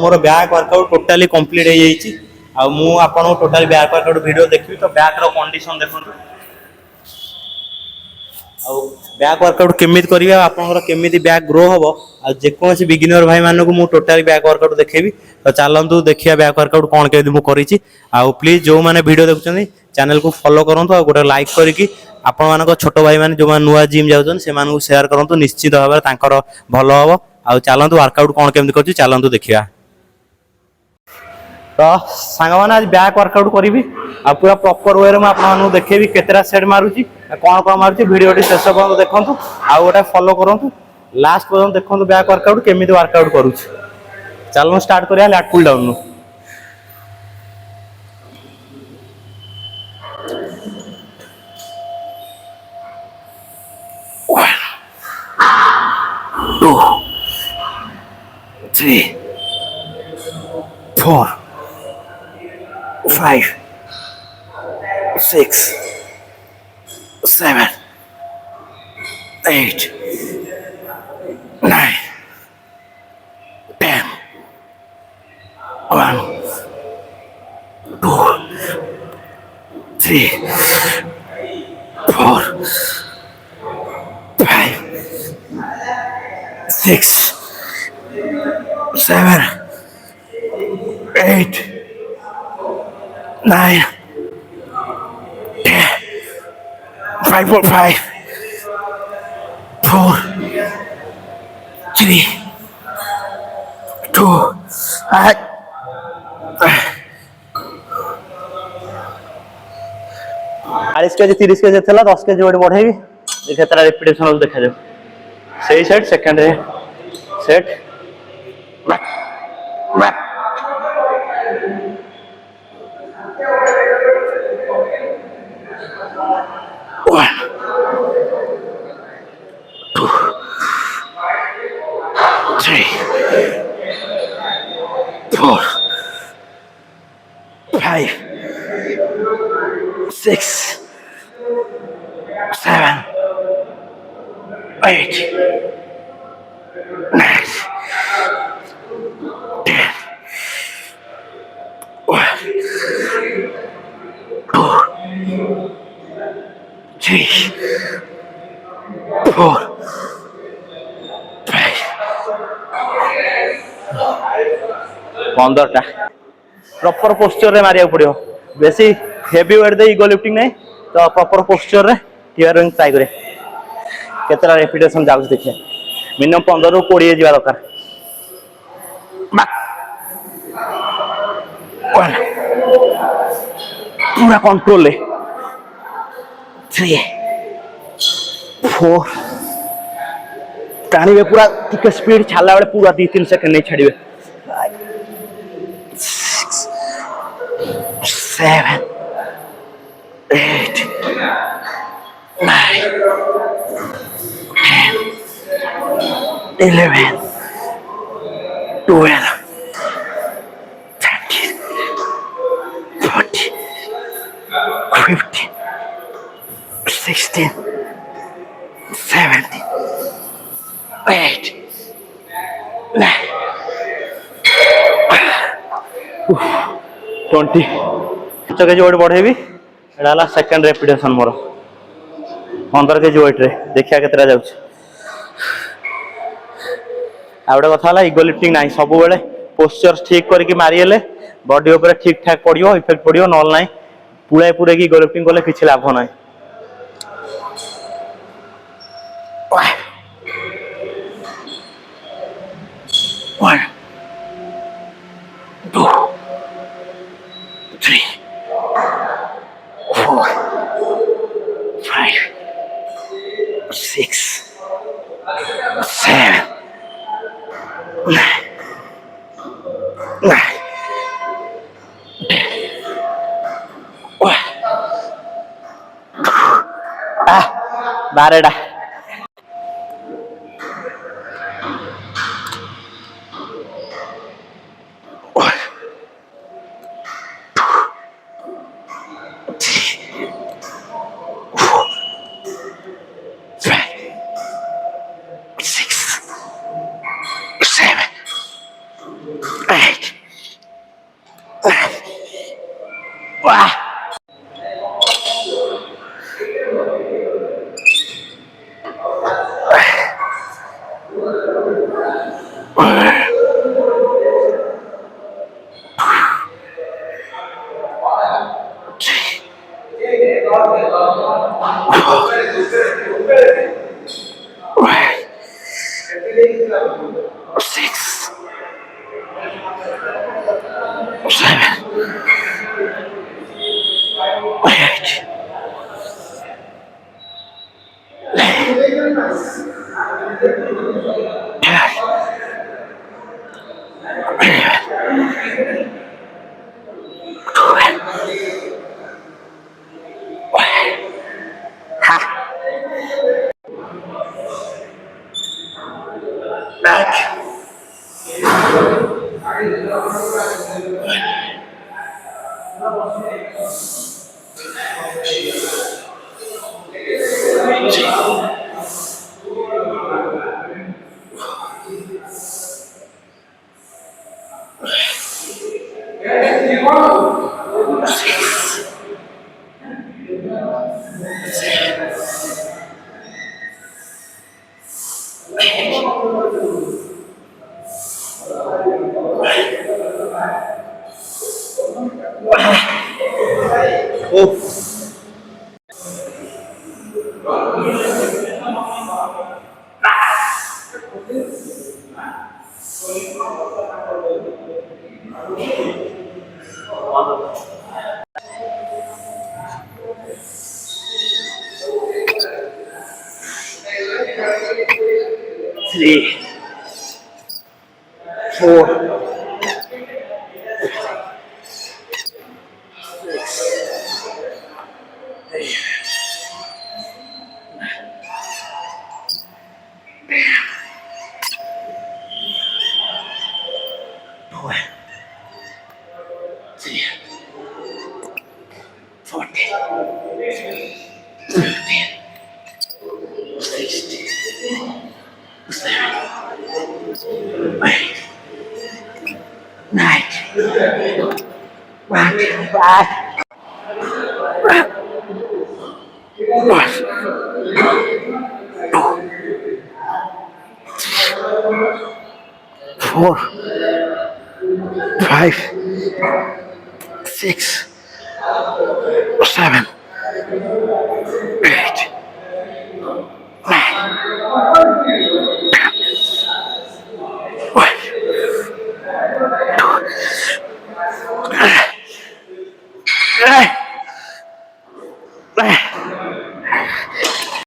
मोर back workout totally complete हो जाइए आ मु आपन टोटाली बैक वर्कआउट वीडियो देखबी तो बैक रो कंडीशन देखंतु आ बैक वर्कआउट केमिति करिवे आपनकर केमिति बैक ग्रो हबो आ जेकोसी बिगिनर भाई मानको मु टोटाली बैक वर्कआउट देखेबी तो चलंतु देखिया बैक वर्कआउट कोन केमिति मु करिछि आ प्लीज जो माने वीडियो देखुछन्ती चैनल को फॉलो करंतु आ गोटे लाइक करिकि आपण मानको छोटो भाई माने जो माने नुवा जिम जाउछन से मानको शेयर करंतु निश्चित भाबे तांकर भलो हबो आ चलंतु वर्कआउट कोन केमिति करछि चलंतु देखिया। तो सांग मैंने आज बैक वर्कआउट करी आ पूरा प्रॉपर वे में आपको देखेबी केतेटा सेट मारुची कौन कौन मारुची वीडियो शेष पर्यंत देखंतु आ गोटे फॉलो करंतु लास्ट पर्यंत देखंतु बैक वर्कआउट केमिति वर्कआउट करूची। चलो स्टार्ट करिया लैट पुल डाउन नु। Two three four 5 6 7 8 9 10 1 2 3 4 5 6 7 8 9 10 5 4 5 4 3 2 40 KG 30 KG थला 10 केजी वेट बढ़ेबी देखा तारा रिपीटेशन देखा जाओ सही set second set Three, 4, 5, 6, 7, 8, 9, 10, 1, 2, 3, 4, 15टा proper posture रे मारिया पड़ियो बेसी हेवी वेट दे इगो लिफ्टिंग नहीं तो प्रॉपर पोस्चर रे टीआर रन ट्राई करे केतरा रेपिटेशन जाउ देखिए मिनिमम 15 रु 20 जीवा दरकार पूरा कंट्रोल ले 3 4 टाणीबे पूरा टिके स्पीड छाला बेले पूरा 2-3 सेकंड नहीं छाड़ीबे 7 8 9 10 11 12 13 14 15 16 17 8 9 20 5 केजी वेट बढ़ेबी एटा सेकंड रेपिटेशन मोर 15 केजी वेट रे देखिया केतरा जाउछ आ गोटे कथा इगो लिफ्टिंग ना सब बेले पोस्चर ठीक करके मारिले बॉडी ऊपर ठीक ठाक पड़ियो इफेक्ट पड़ियो नॉल ना पूरा पूरा की इगो लिफ्टिंग कले किछि लाभ ना 1 2 3 4 5 6 7 9 12टा Hey. Six, seven, eight, back, 3, 4, 4, 5, 6, 7, 8, 9,